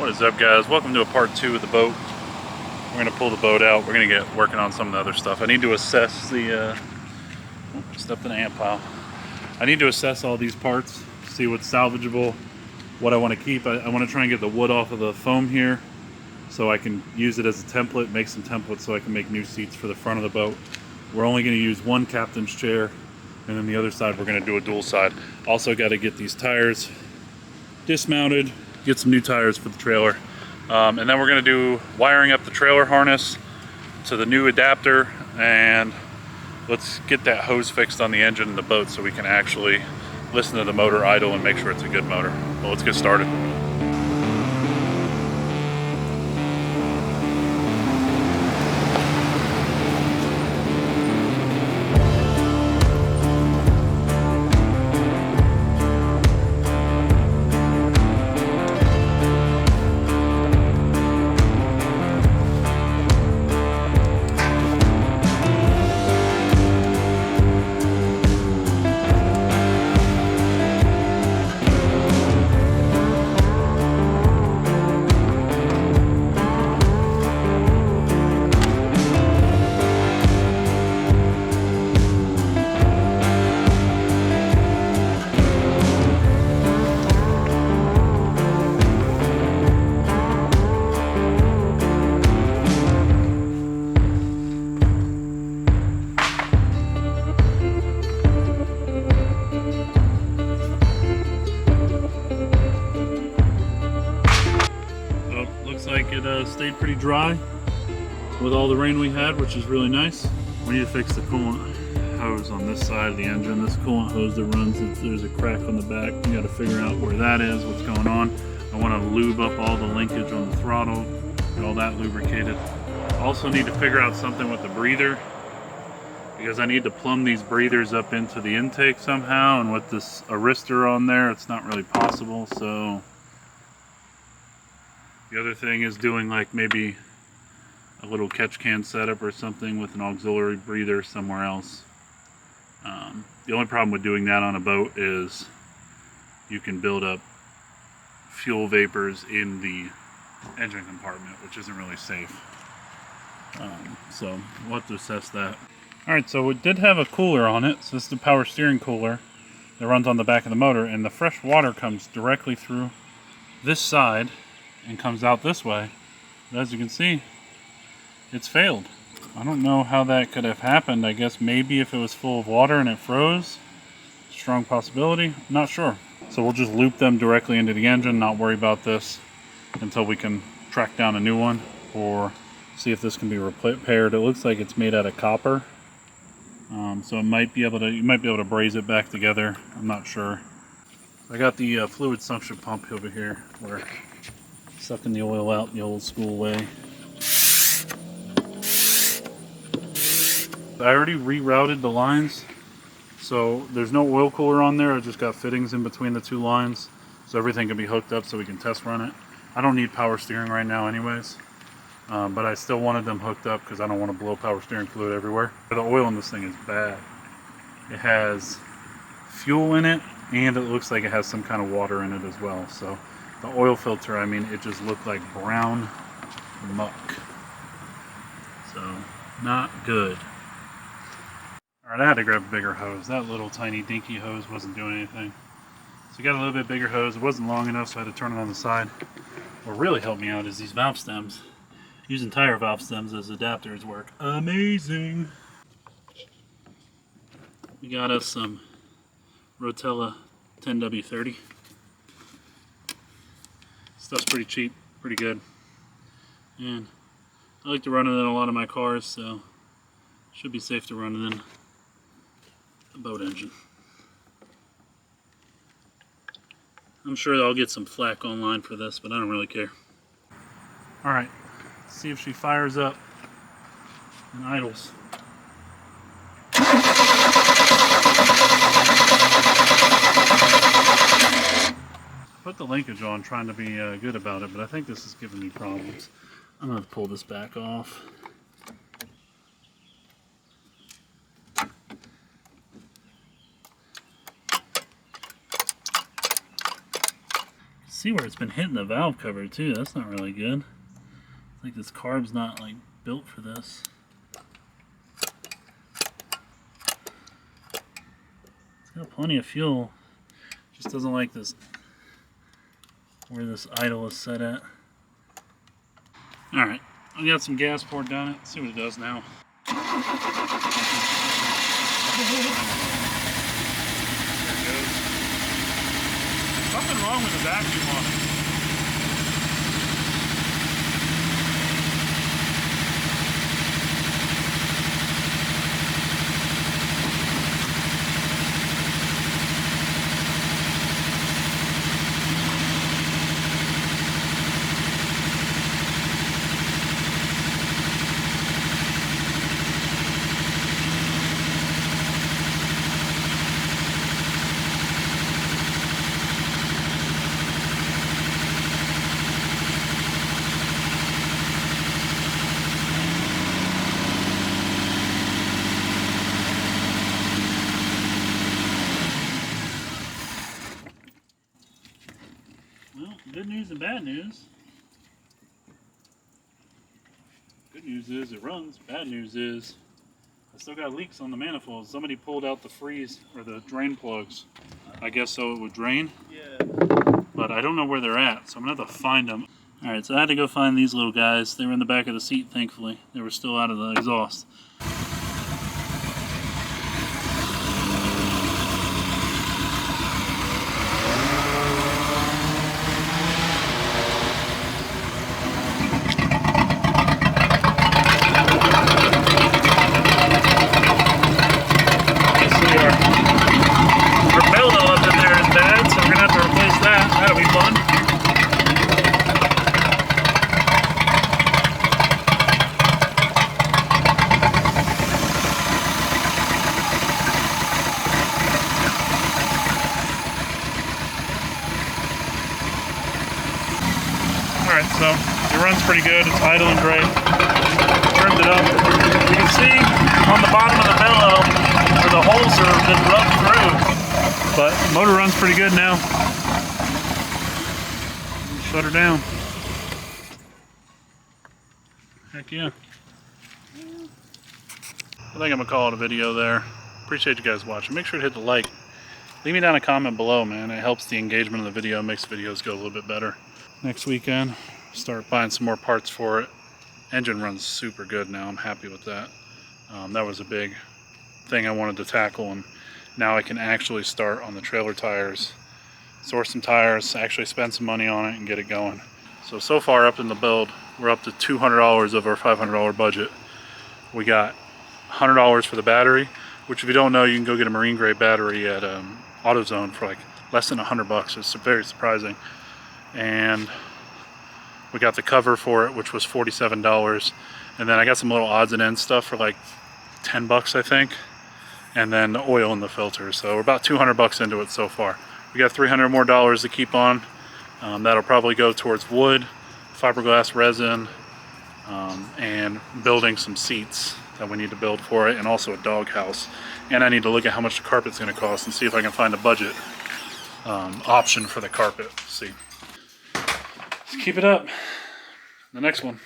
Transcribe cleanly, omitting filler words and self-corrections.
What is up, guys? Welcome to a part 2 of the boat. We're going to pull the boat out. We're going to get working on some of the other stuff. I need to assess the stepped in an ant pile. I need to assess all these parts, see what's salvageable, what I want to keep. I want to try and get the wood off of the foam here so I can use it as a template, make some templates so I can make new seats for the front of the boat. We're only going to use one captain's chair, and then the other side we're going to do a dual side. Also got to get these tires dismounted, get some new tires for the trailer, and then we're going to do wiring up the trailer harness to the new adapter, and let's get that hose fixed on the engine and the boat so we can actually listen to the motor idle and make sure it's a good motor. Well, let's get started. Like it stayed pretty dry with all the rain we had, which is really nice. We need to fix the coolant hose on this side of the engine. This coolant hose that runs, there's a crack on the back. We got to figure out where that is, what's going on. I want to lube up all the linkage on the throttle, get all that lubricated. Also need to figure out something with the breather, because I need to plumb these breathers up into the intake somehow, and with this Aristor on there, it's not really possible. So the other thing is doing like maybe a little catch can setup or something with an auxiliary breather somewhere else. The only problem with doing that on a boat is you can build up fuel vapors in the engine compartment, which isn't really safe. So we'll have to assess that. Alright, so it did have a cooler on it. So this is the power steering cooler that runs on the back of the motor, and the fresh water comes directly through this side and comes out this way. But as you can see, it's failed. I don't know how that could have happened. I guess maybe if it was full of water and it froze. Strong possibility. I'm not sure. So we'll just loop them directly into the engine, not worry about this until we can track down a new one or see if this can be repaired. It looks like it's made out of copper. So you might be able to braze it back together. I'm not sure. I got the fluid suction pump over here. We're sucking the oil out the old school way. I already rerouted the lines, so there's no oil cooler on there. I just got fittings in between the two lines, so everything can be hooked up so we can test run it. I don't need power steering right now anyways, but I still wanted them hooked up because I don't want to blow power steering fluid everywhere. The oil in this thing is bad. It has fuel in it, and it looks like it has some kind of water in it as well. So the oil filter, I mean, it just looked like brown muck. So, not good. Alright, I had to grab a bigger hose. That little tiny dinky hose wasn't doing anything. So we got a little bit bigger hose. It wasn't long enough, so I had to turn it on the side. What really helped me out is these valve stems. Using tire valve stems as adapters work amazing. We got us some Rotella 10W30. Stuff's pretty cheap, pretty good, and I like to run it in a lot of my cars, so it should be safe to run it in a boat engine. I'm sure I'll get some flack online for this, but I don't really care. Alright, let's see if she fires up and idles. Put the linkage on trying to be good about it, but I think this is giving me problems. I'm going to pull this back off. See where it's been hitting the valve cover too. That's not really good. It's like this carb's not like built for this. It's got plenty of fuel. Just doesn't like this where this idle is set at. Alright, I got some gas poured down it. Let's see what it does now. There it goes. Something wrong with the vacuum on it. Well, good news and bad news. Good news is it runs. Bad news is I still got leaks on the manifold. Somebody pulled out the freeze or the drain plugs. I guess so it would drain. Yeah. But I don't know where they're at, so I'm gonna have to find them. All right, so I had to go find these little guys. They were in the back of the seat, thankfully. They were still out of the exhaust. Alright, so it runs pretty good. It's idling great. Trimmed it up. You can see on the bottom of the bellow where the holes have been rubbed through. But the motor runs pretty good now. Shut her down. Heck yeah. I think I'm going to call it a video there. Appreciate you guys watching. Make sure to hit the like. Leave me down a comment below, man. It helps the engagement of the video, makes the videos go a little bit better. Next weekend, start buying some more parts for it. Engine runs super good now. I'm happy with that. That was a big thing I wanted to tackle, and now I can actually start on the trailer tires, source some tires, actually spend some money on it and get it going. So far up in the build, we're up to $200 of our $500 budget. We got $100 for the battery, which if you don't know, you can go get a marine grade battery at AutoZone for like less than $100. It's very surprising. And we got the cover for it, which was $47, and then I got some little odds and ends stuff for like $10, I think, and then the oil and the filter. So we're about $200 into it so far. We got $300 more to keep on. That'll probably go towards wood, fiberglass resin, and building some seats that we need to build for it, and also a dog house. And I need to look at how much the carpet's going to cost and see if I can find a budget option for the carpet. Let's see. Let's keep it up. The next one.